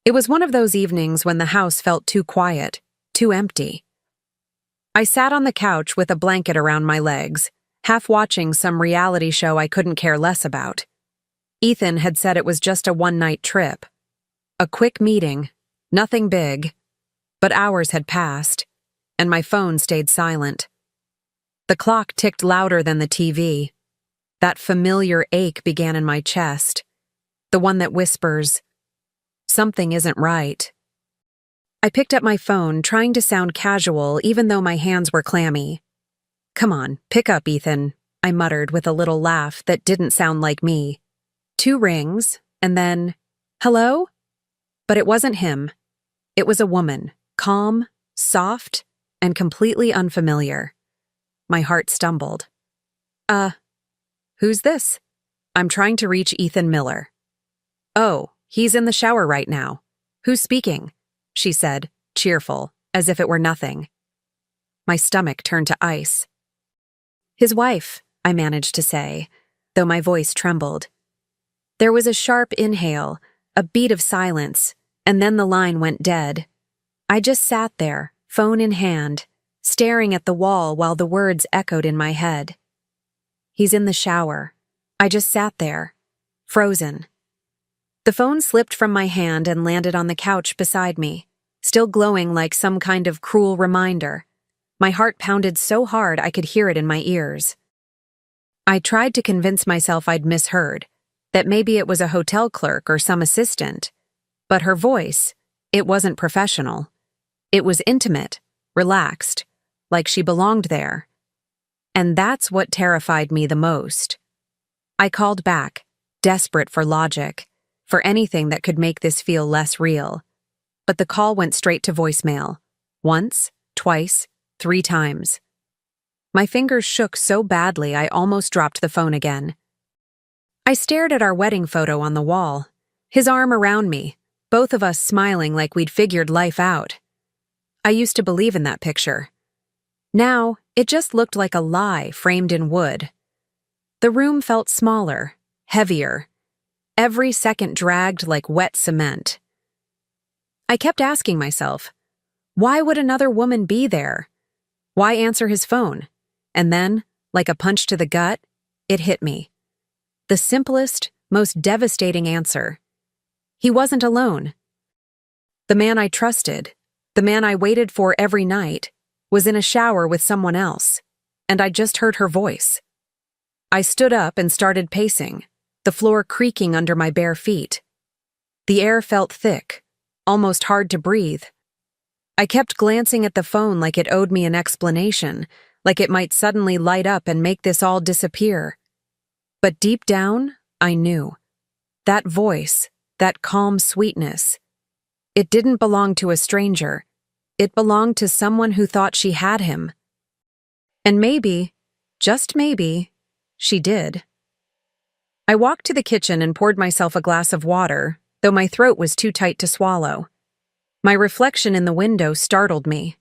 It was one of those evenings when the house felt too quiet, too empty. I sat on the couch with a blanket around my legs, half watching some reality show I couldn't care less about. Ethan had said it was just a one-night trip. A quick meeting, nothing big. But hours had passed, and my phone stayed silent. The clock ticked louder than the TV. That familiar ache began in my chest, the one that whispers, "Something isn't right." I picked up my phone, trying to sound casual even though my hands were clammy. "Come on, pick up, Ethan," I muttered with a little laugh that didn't sound like me. 2 rings, and then, "Hello?" But it wasn't him. It was a woman, calm, soft, and completely unfamiliar. My heart stumbled. Who's this?" "I'm trying to reach Ethan Miller." "Oh, he's in the shower right now. Who's speaking?" she said, cheerful, as if it were nothing. My stomach turned to ice. "His wife," I managed to say, though my voice trembled. There was a sharp inhale, a beat of silence, and then the line went dead. I just sat there, phone in hand, staring at the wall while the words echoed in my head. "He's in the shower." I just sat there, frozen. The phone slipped from my hand and landed on the couch beside me, still glowing like some kind of cruel reminder. My heart pounded so hard I could hear it in my ears. I tried to convince myself I'd misheard, that maybe it was a hotel clerk or some assistant. But her voice, it wasn't professional. It was intimate, relaxed, like she belonged there. And that's what terrified me the most. I called back, desperate for logic, for anything that could make this feel less real. But the call went straight to voicemail. Once, twice, 3 times. My fingers shook so badly I almost dropped the phone again. I stared at our wedding photo on the wall, his arm around me, both of us smiling like we'd figured life out. I used to believe in that picture. Now, it just looked like a lie framed in wood. The room felt smaller, heavier. Every second dragged like wet cement. I kept asking myself, why would another woman be there? Why answer his phone? And then, like a punch to the gut, it hit me. The simplest, most devastating answer. He wasn't alone. The man I trusted, the man I waited for every night, was in a shower with someone else, and I just heard her voice. I stood up and started pacing, the floor creaking under my bare feet. The air felt thick, almost hard to breathe. I kept glancing at the phone like it owed me an explanation, like it might suddenly light up and make this all disappear. But deep down, I knew. That voice, that calm sweetness, it didn't belong to a stranger. It belonged to someone who thought she had him. And maybe, just maybe, she did. I walked to the kitchen and poured myself a glass of water, though my throat was too tight to swallow. My reflection in the window startled me.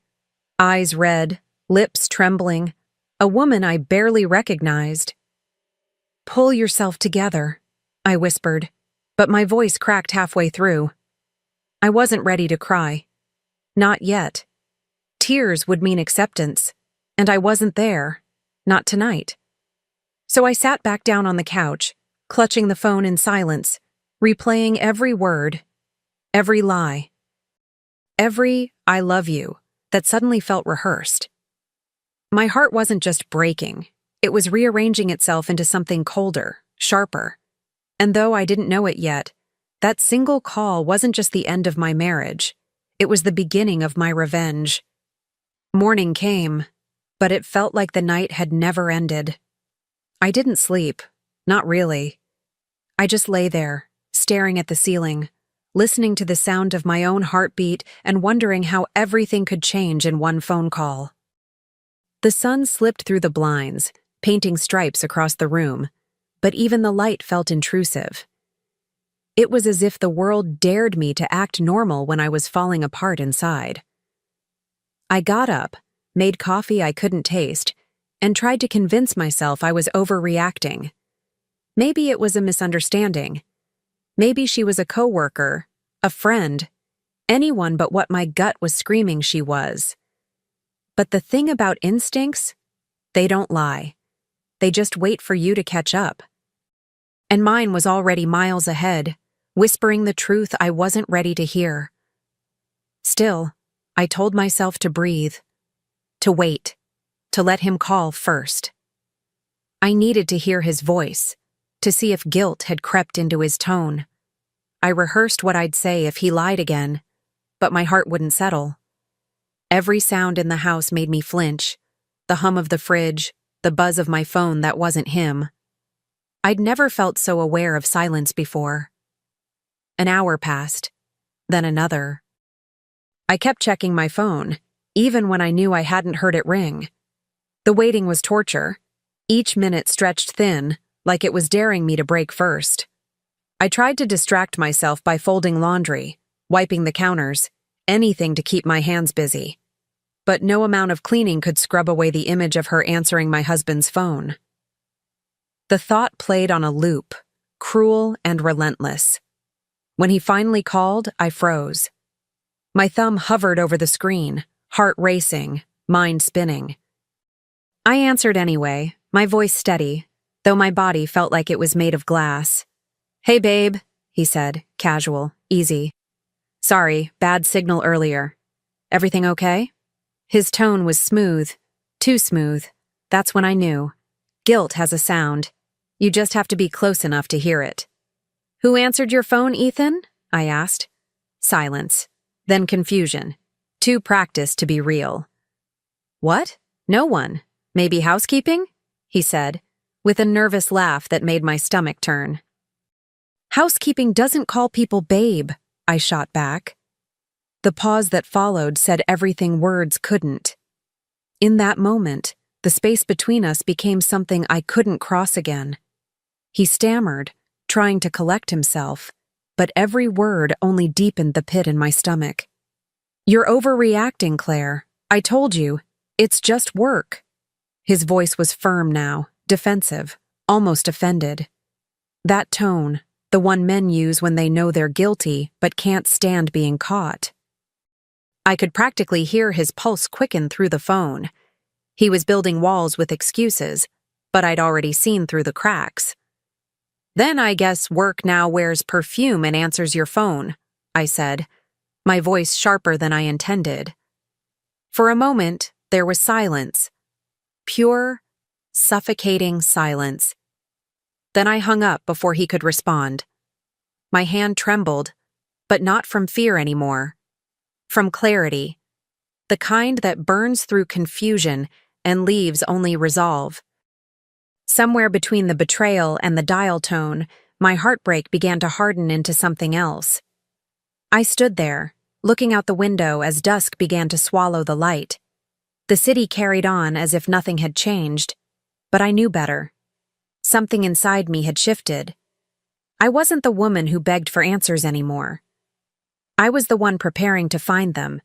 Eyes red, lips trembling, a woman I barely recognized. "Pull yourself together," I whispered, but my voice cracked halfway through. I wasn't ready to cry. Not yet. Tears would mean acceptance, and I wasn't there. Not tonight. So I sat back down on the couch, clutching the phone in silence, replaying every word, every lie, every "I love you" that suddenly felt rehearsed. My heart wasn't just breaking, it was rearranging itself into something colder, sharper. And though I didn't know it yet, that single call wasn't just the end of my marriage, it was the beginning of my revenge. Morning came, but it felt like the night had never ended. I didn't sleep, not really. I just lay there, staring at the ceiling, listening to the sound of my own heartbeat and wondering how everything could change in one phone call. The sun slipped through the blinds, painting stripes across the room, but even the light felt intrusive. It was as if the world dared me to act normal when I was falling apart inside. I got up, made coffee I couldn't taste, and tried to convince myself I was overreacting. Maybe it was a misunderstanding. Maybe she was a coworker, a friend, Anyone but what my gut was screaming she was. But the thing about instincts, they don't lie. They just wait for you to catch up. And mine was already miles ahead, whispering the truth I wasn't ready to hear. Still, I told myself to breathe, to wait, to let him call first. I needed to hear his voice, to see if guilt had crept into his tone. I rehearsed what I'd say if he lied again, but my heart wouldn't settle. Every sound in the house made me flinch, the hum of the fridge, the buzz of my phone that wasn't him. I'd never felt so aware of silence before. An hour passed, then another. I kept checking my phone, even when I knew I hadn't heard it ring. The waiting was torture. Each minute stretched thin, like it was daring me to break first. I tried to distract myself by folding laundry, wiping the counters, anything to keep my hands busy. But no amount of cleaning could scrub away the image of her answering my husband's phone. The thought played on a loop, cruel and relentless. When he finally called, I froze. My thumb hovered over the screen, heart racing, mind spinning. I answered anyway, my voice steady, though my body felt like it was made of glass. "Hey, babe," he said, casual, easy. "Sorry, bad signal earlier. Everything okay?" His tone was smooth, too smooth. That's when I knew. Guilt has a sound. You just have to be close enough to hear it. "Who answered your phone, Ethan?" I asked. Silence. Then confusion. Too practiced to be real. "What? No one. Maybe housekeeping?" he said, with a nervous laugh that made my stomach turn. "Housekeeping doesn't call people babe," I shot back. The pause that followed said everything words couldn't. In that moment, the space between us became something I couldn't cross again. He stammered, trying to collect himself, but every word only deepened the pit in my stomach. "You're overreacting, Claire. I told you. It's just work." His voice was firm now, defensive, almost offended. That tone, the one men use when they know they're guilty but can't stand being caught. I could practically hear his pulse quicken through the phone. He was building walls with excuses, but I'd already seen through the cracks. "Then I guess work now wears perfume and answers your phone," I said, my voice sharper than I intended. For a moment, there was silence. Pure, suffocating silence. Then I hung up before he could respond. My hand trembled, but not from fear anymore. From clarity. The kind that burns through confusion and leaves only resolve. Somewhere between the betrayal and the dial tone, my heartbreak began to harden into something else. I stood there, looking out the window as dusk began to swallow the light. The city carried on as if nothing had changed, but I knew better. Something inside me had shifted. I wasn't the woman who begged for answers anymore. I was the one preparing to find them.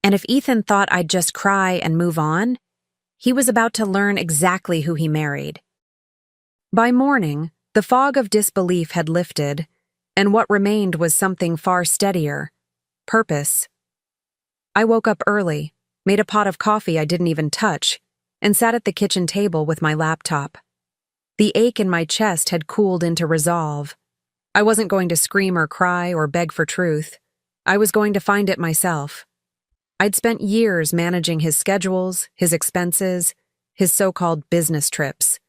And if Ethan thought I'd just cry and move on, he was about to learn exactly who he married. By morning, the fog of disbelief had lifted, and what remained was something far steadier: purpose. I woke up early, made a pot of coffee I didn't even touch, and sat at the kitchen table with my laptop. The ache in my chest had cooled into resolve. I wasn't going to scream or cry or beg for truth. I was going to find it myself. I'd spent years managing his schedules, his expenses, his so-called business trips.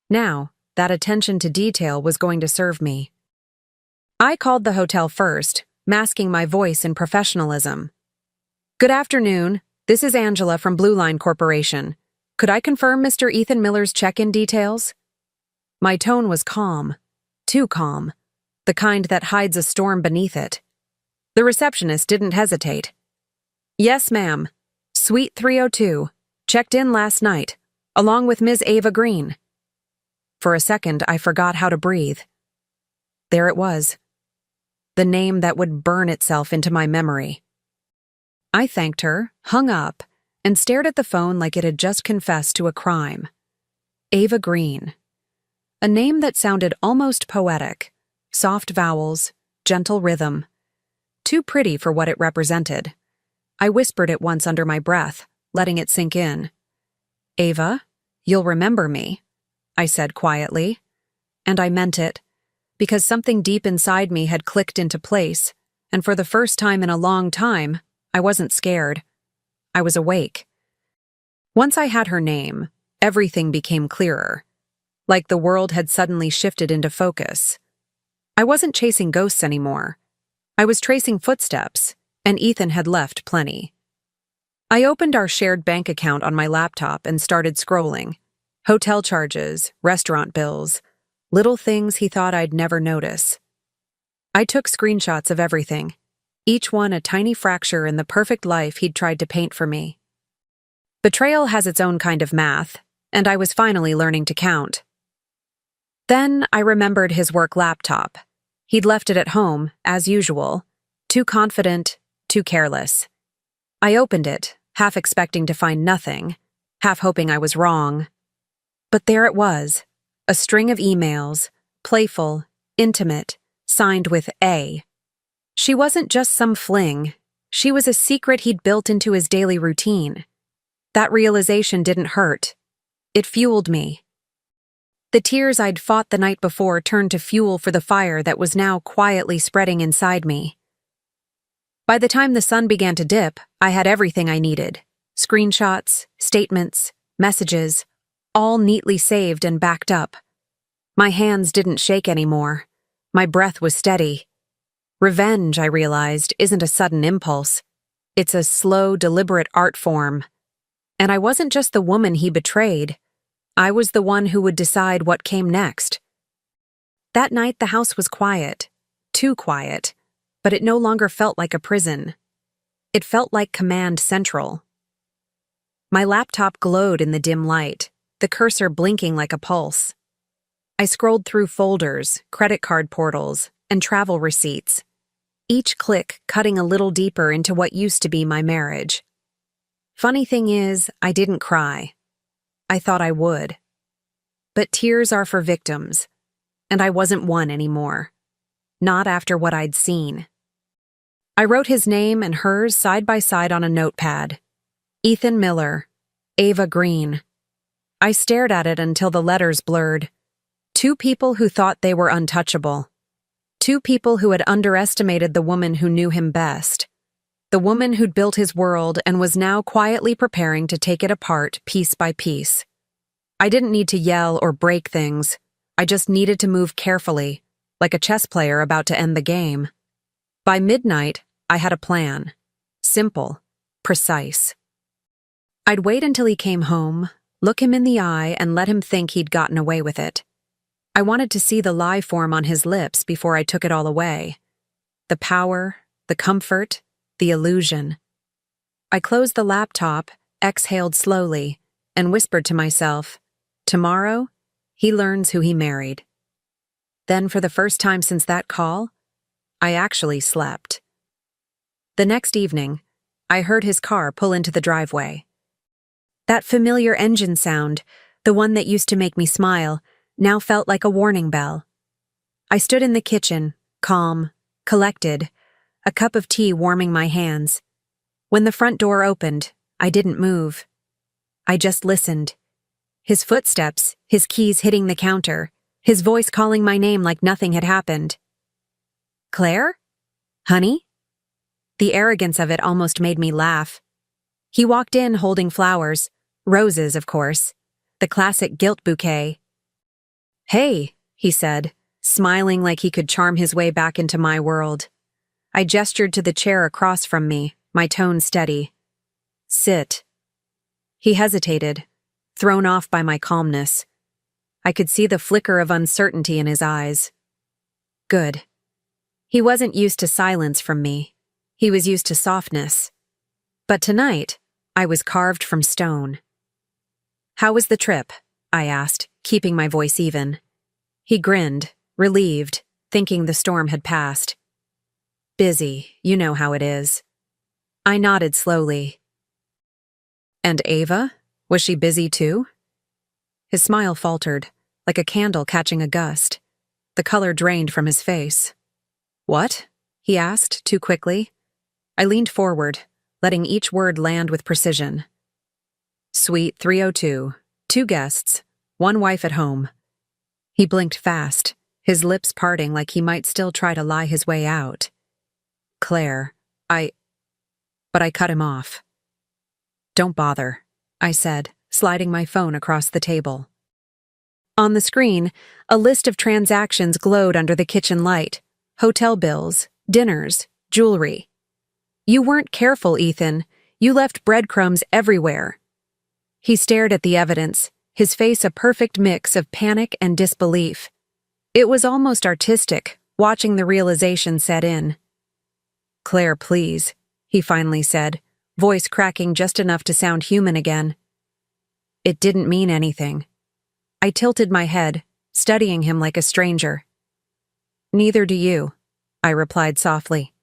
Now, that attention to detail was going to serve me. I called the hotel first, masking my voice in professionalism. "Good afternoon. This is Angela from Blue Line Corporation. Could I confirm Mr. Ethan Miller's check-in details?" My tone was calm, too calm, the kind that hides a storm beneath it. The receptionist didn't hesitate. "Yes, ma'am. Suite 302. Checked in last night, along with Ms. Ava Green." For a second, I forgot how to breathe. There it was. The name that would burn itself into my memory. I thanked her, hung up, and stared at the phone like it had just confessed to a crime. Ava Green. A name that sounded almost poetic. Soft vowels, gentle rhythm. too pretty for what it represented. I whispered it once under my breath, letting it sink in. "Ava, you'll remember me," I said quietly. And I meant it, because something deep inside me had clicked into place, and for the first time in a long time, I wasn't scared. I was awake. Once I had her name, everything became clearer, like the world had suddenly shifted into focus. I wasn't chasing ghosts anymore. I was tracing footsteps, and Ethan had left plenty. I opened our shared bank account on my laptop and started scrolling. Hotel charges, restaurant bills, little things he thought I'd never notice. I took screenshots of everything, each one a tiny fracture in the perfect life he'd tried to paint for me. Betrayal has its own kind of math, and I was finally learning to count. Then I remembered his work laptop. He'd left it at home, as usual, too confident, too careless. I opened it, half expecting to find nothing, half hoping I was wrong. But there it was, a string of emails, playful, intimate, signed with A. She wasn't just some fling. She was a secret he'd built into his daily routine. That realization didn't hurt. It fueled me. The tears I'd fought the night before turned to fuel for the fire that was now quietly spreading inside me. By the time the sun began to dip, I had everything I needed. Screenshots, statements, messages, all neatly saved and backed up. My hands didn't shake anymore. My breath was steady. Revenge, I realized, isn't a sudden impulse. It's a slow, deliberate art form. And I wasn't just the woman he betrayed. I was the one who would decide what came next. That night the house was quiet, too quiet, but it no longer felt like a prison. It felt like Command Central. My laptop glowed in the dim light, the cursor blinking like a pulse. I scrolled through folders, credit card portals, and travel receipts, each click cutting a little deeper into what used to be my marriage. Funny thing is, I didn't cry. I thought I would. But tears are for victims, and I wasn't one anymore. Not after what I'd seen. I wrote his name and hers side by side on a notepad. Ethan Miller, Ava Green. I stared at it until the letters blurred. Two people who thought they were untouchable. Two people who had underestimated the woman who knew him best. The woman who'd built his world and was now quietly preparing to take it apart piece by piece. I didn't need to yell or break things. I just needed to move carefully, like a chess player about to end the game. By midnight, I had a plan. Simple, precise. I'd wait until he came home, look him in the eye, and let him think he'd gotten away with it. I wanted to see the lie form on his lips before I took it all away. The power, the comfort, the illusion. I closed the laptop, exhaled slowly, and whispered to myself, tomorrow, he learns who he married. Then, for the first time since that call, I actually slept. The next evening, I heard his car pull into the driveway. That familiar engine sound, the one that used to make me smile, now felt like a warning bell. I stood in the kitchen, calm, collected, a cup of tea warming my hands. When the front door opened, I didn't move. I just listened. His footsteps, his keys hitting the counter, his voice calling my name like nothing had happened. Claire? Honey? The arrogance of it almost made me laugh. He walked in holding flowers, roses, of course, the classic guilt bouquet. Hey, he said, smiling like he could charm his way back into my world. I gestured to the chair across from me, my tone steady. Sit. He hesitated, thrown off by my calmness. I could see the flicker of uncertainty in his eyes. Good. He wasn't used to silence from me. He was used to softness. But tonight, I was carved from stone. How was the trip? I asked, keeping my voice even. He grinned, relieved, thinking the storm had passed. Busy, you know how it is. I nodded slowly. And Ava? Was she busy too? His smile faltered, like a candle catching a gust. The color drained from his face. What? he asked, too quickly. I leaned forward, letting each word land with precision. Suite 302, 2 guests, 1 wife at home. He blinked fast, his lips parting like he might still try to lie his way out. Claire, But I cut him off. Don't bother, I said, sliding my phone across the table. On the screen, a list of transactions glowed under the kitchen light. Hotel bills, dinners, jewelry. You weren't careful, Ethan. You left breadcrumbs everywhere. He stared at the evidence, his face a perfect mix of panic and disbelief. It was almost artistic, watching the realization set in. Claire, please, he finally said, voice cracking just enough to sound human again. It didn't mean anything. I tilted my head, studying him like a stranger. Neither do you, I replied softly.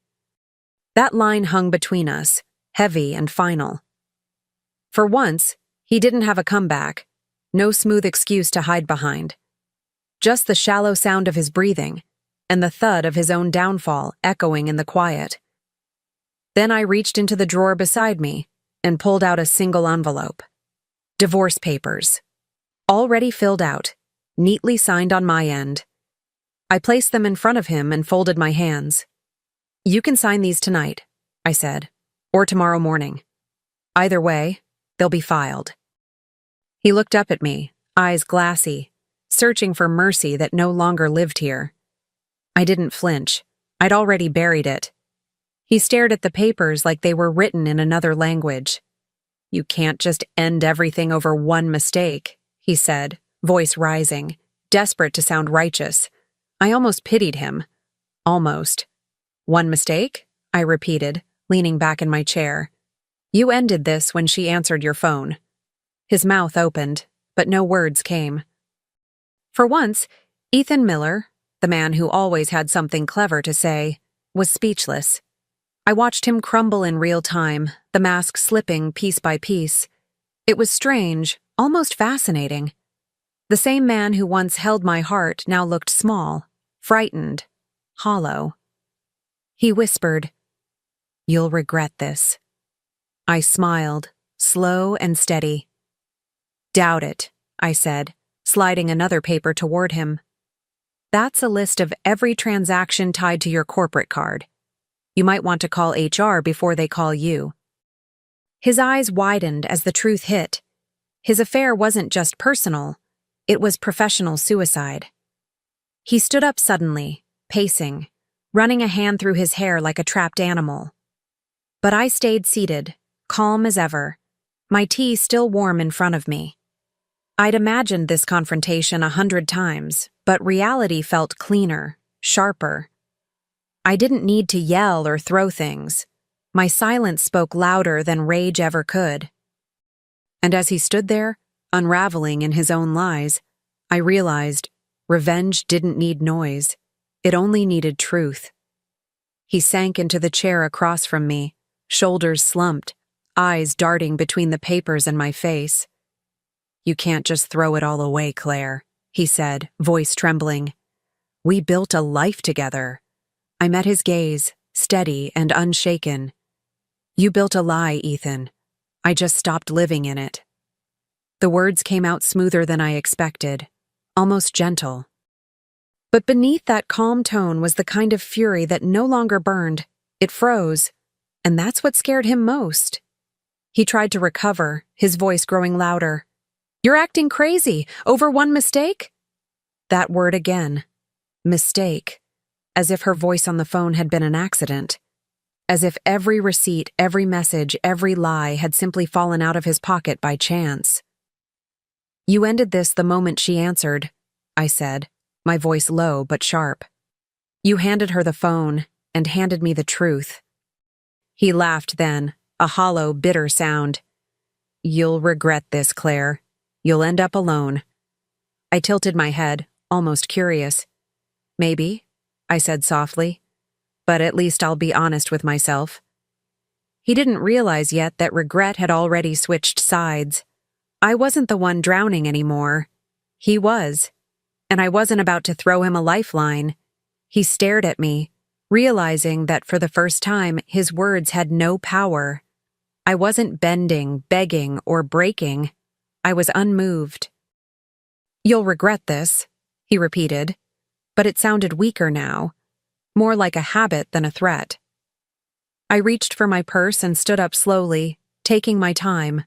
That line hung between us, heavy and final. For once, he didn't have a comeback, no smooth excuse to hide behind. Just the shallow sound of his breathing, and the thud of his own downfall echoing in the quiet. Then I reached into the drawer beside me and pulled out a single envelope. Divorce papers. Already filled out, neatly signed on my end. I placed them in front of him and folded my hands. You can sign these tonight, I said, or tomorrow morning. Either way, they'll be filed. He looked up at me, eyes glassy, searching for mercy that no longer lived here. I didn't flinch. I'd already buried it. He stared at the papers like they were written in another language. You can't just end everything over one mistake, he said, voice rising, desperate to sound righteous. I almost pitied him. Almost. One mistake? I repeated, leaning back in my chair. You ended this when she answered your phone. His mouth opened, but no words came. For once, Ethan Miller, the man who always had something clever to say, was speechless. I watched him crumble in real time, the mask slipping piece by piece. It was strange, almost fascinating. The same man who once held my heart now looked small, frightened, hollow. He whispered, "You'll regret this." I smiled, slow and steady. Doubt it, I said, sliding another paper toward him. That's a list of every transaction tied to your corporate card. You might want to call HR before they call you. His eyes widened as the truth hit. His affair wasn't just personal, it was professional suicide. He stood up suddenly, pacing, running a hand through his hair like a trapped animal. But I stayed seated, calm as ever, my tea still warm in front of me. I'd imagined this confrontation 100 times, but reality felt cleaner, sharper. I didn't need to yell or throw things. My silence spoke louder than rage ever could. And as he stood there, unraveling in his own lies, I realized revenge didn't need noise. It only needed truth. He sank into the chair across from me, shoulders slumped, eyes darting between the papers and my face. You can't just throw it all away, Claire, he said, voice trembling. We built a life together. I met his gaze, steady and unshaken. You built a lie, Ethan. I just stopped living in it. The words came out smoother than I expected, almost gentle. But beneath that calm tone was the kind of fury that no longer burned. It froze, and that's what scared him most. He tried to recover, his voice growing louder. You're acting crazy, over one mistake? That word again. Mistake. As if her voice on the phone had been an accident. As if every receipt, every message, every lie had simply fallen out of his pocket by chance. You ended this the moment she answered, I said, my voice low but sharp. You handed her the phone and handed me the truth. He laughed then, a hollow, bitter sound. You'll regret this, Claire. You'll end up alone. I tilted my head, almost curious. Maybe, I said softly, but at least I'll be honest with myself. He didn't realize yet that regret had already switched sides. I wasn't the one drowning anymore. He was. And I wasn't about to throw him a lifeline. He stared at me, realizing that for the first time his words had no power. I wasn't bending, begging, or breaking. I was unmoved. "You'll regret this," he repeated, but it sounded weaker now, more like a habit than a threat. I reached for my purse and stood up slowly, taking my time,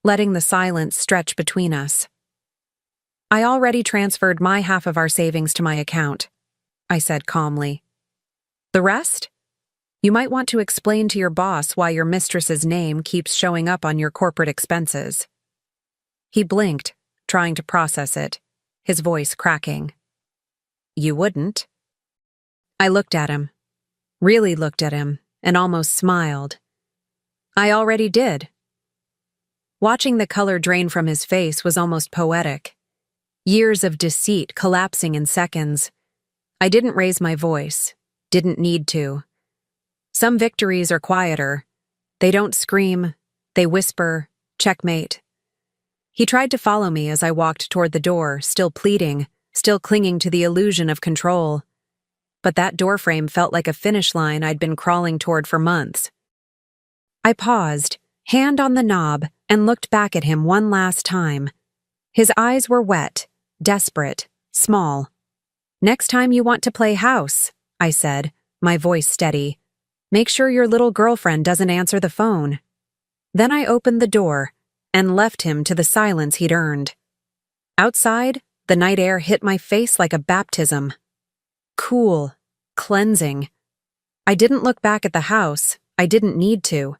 letting the silence stretch between us. "I already transferred my half of our savings to my account," I said calmly. "The rest? You might want to explain to your boss why your mistress's name keeps showing up on your corporate expenses." He blinked, trying to process it, his voice cracking. "You wouldn't?" I looked at him, really looked at him, and almost smiled. "I already did." Watching the color drain from his face was almost poetic. Years of deceit collapsing in seconds. I didn't raise my voice, didn't need to. Some victories are quieter. They don't scream, they whisper, checkmate. He tried to follow me as I walked toward the door, still pleading, still clinging to the illusion of control. But that doorframe felt like a finish line I'd been crawling toward for months. I paused, hand on the knob, and looked back at him one last time. His eyes were wet, desperate, small. "Next time you want to play house," I said, my voice steady, "make sure your little girlfriend doesn't answer the phone." Then I opened the door and left him to the silence he'd earned. Outside, the night air hit my face like a baptism. Cool, cleansing. I didn't look back at the house. I didn't need to.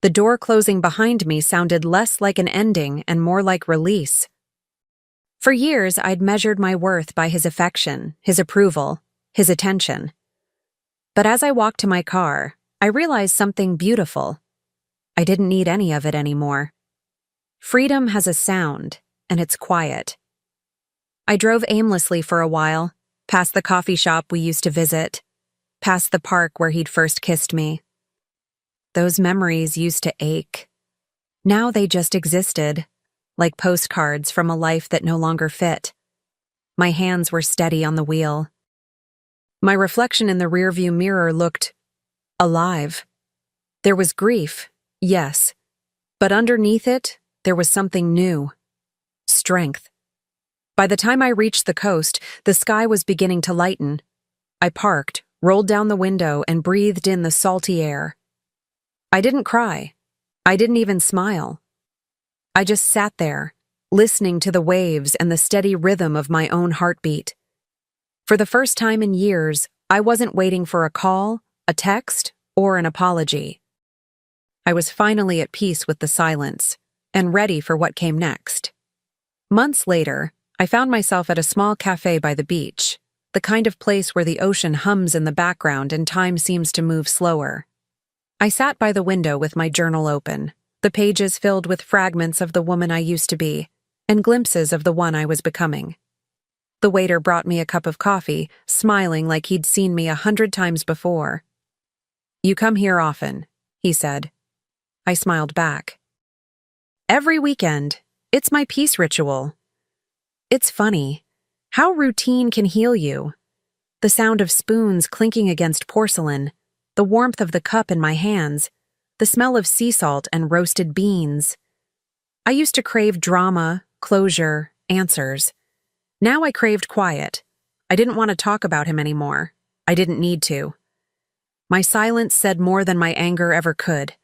The door closing behind me sounded less like an ending and more like release. For years, I'd measured my worth by his affection, his approval, his attention. But as I walked to my car, I realized something beautiful. I didn't need any of it anymore. Freedom has a sound, and it's quiet. I drove aimlessly for a while, past the coffee shop we used to visit, past the park where he'd first kissed me. Those memories used to ache. Now they just existed, like postcards from a life that no longer fit. My hands were steady on the wheel. My reflection in the rearview mirror looked alive. There was grief, yes, but underneath it, there was something new. Strength. By the time I reached the coast, the sky was beginning to lighten. I parked, rolled down the window, and breathed in the salty air. I didn't cry. I didn't even smile. I just sat there, listening to the waves and the steady rhythm of my own heartbeat. For the first time in years, I wasn't waiting for a call, a text, or an apology. I was finally at peace with the silence, and ready for what came next. Months later, I found myself at a small cafe by the beach, the kind of place where the ocean hums in the background and time seems to move slower. I sat by the window with my journal open, the pages filled with fragments of the woman I used to be, and glimpses of the one I was becoming. The waiter brought me a cup of coffee, smiling like he'd seen me 100 times before. "You come here often," he said. I smiled back. "Every weekend. It's my peace ritual." It's funny. How routine can heal you. The sound of spoons clinking against porcelain, the warmth of the cup in my hands, the smell of sea salt and roasted beans. I used to crave drama, closure, answers. Now I craved quiet. I didn't want to talk about him anymore. I didn't need to. My silence said more than my anger ever could.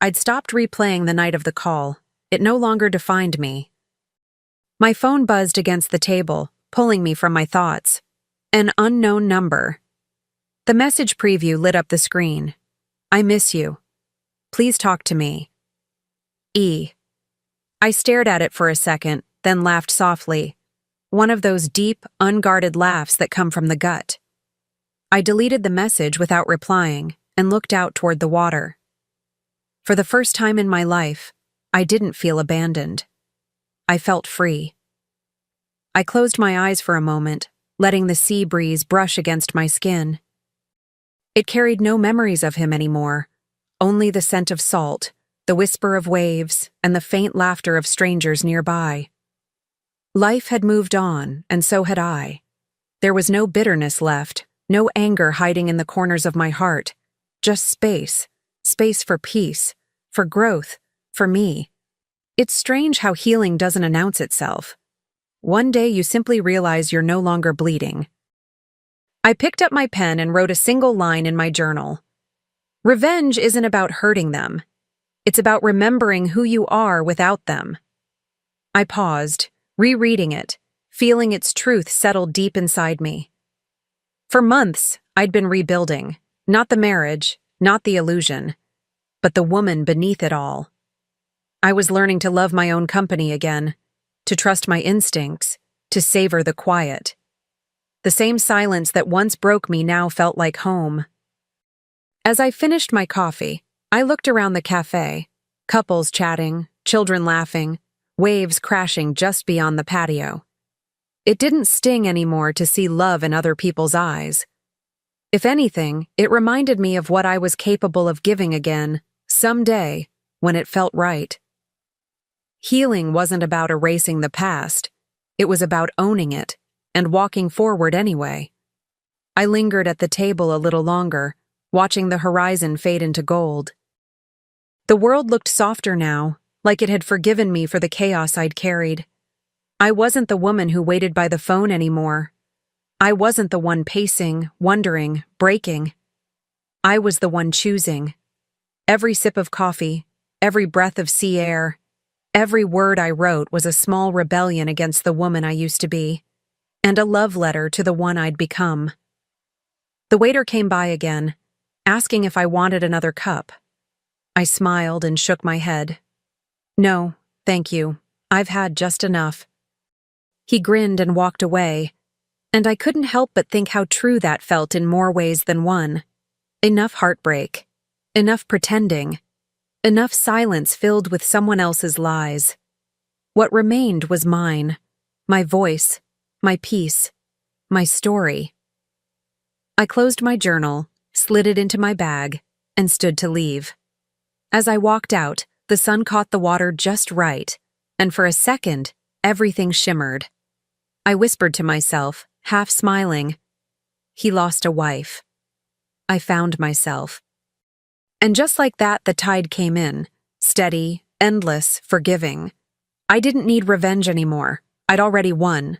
I'd stopped replaying the night of the call. It no longer defined me. My phone buzzed against the table, pulling me from my thoughts. An unknown number. The message preview lit up the screen. "I miss you. Please talk to me. E." I stared at it for a second, then laughed softly. One of those deep, unguarded laughs that come from the gut. I deleted the message without replying and looked out toward the water. For the first time in my life, I didn't feel abandoned. I felt free. I closed my eyes for a moment, letting the sea breeze brush against my skin. It carried no memories of him anymore, only the scent of salt, the whisper of waves, and the faint laughter of strangers nearby. Life had moved on, and so had I. There was no bitterness left, no anger hiding in the corners of my heart, just space, space for peace, for growth, for me. It's strange how healing doesn't announce itself. One day you simply realize you're no longer bleeding. I picked up my pen and wrote a single line in my journal. Revenge isn't about hurting them. It's about remembering who you are without them. I paused, rereading it, feeling its truth settle deep inside me. For months, I'd been rebuilding, not the marriage, not the illusion, but the woman beneath it all. I was learning to love my own company again, to trust my instincts, to savor the quiet. The same silence that once broke me now felt like home. As I finished my coffee, I looked around the cafe, couples chatting, children laughing, waves crashing just beyond the patio. It didn't sting anymore to see love in other people's eyes. If anything, it reminded me of what I was capable of giving again, someday, when it felt right. Healing wasn't about erasing the past. It was about owning it and walking forward anyway. I lingered at the table a little longer, watching the horizon fade into gold. The world looked softer now, like it had forgiven me for the chaos I'd carried. I wasn't the woman who waited by the phone anymore. I wasn't the one pacing, wondering, breaking. I was the one choosing. Every sip of coffee, every breath of sea air, every word I wrote was a small rebellion against the woman I used to be, and a love letter to the one I'd become. The waiter came by again, asking if I wanted another cup. I smiled and shook my head. No, thank you. I've had just enough. He grinned and walked away, and I couldn't help but think how true that felt in more ways than one. Enough heartbreak, enough pretending, enough silence filled with someone else's lies. What remained was mine, my voice, my peace, my story. I closed my journal, slid it into my bag, and stood to leave. As I walked out, the sun caught the water just right, and for a second, everything shimmered. I whispered to myself, half smiling, he lost a wife. I found myself. And just like that, the tide came in, steady, endless, forgiving. I didn't need revenge anymore. I'd already won.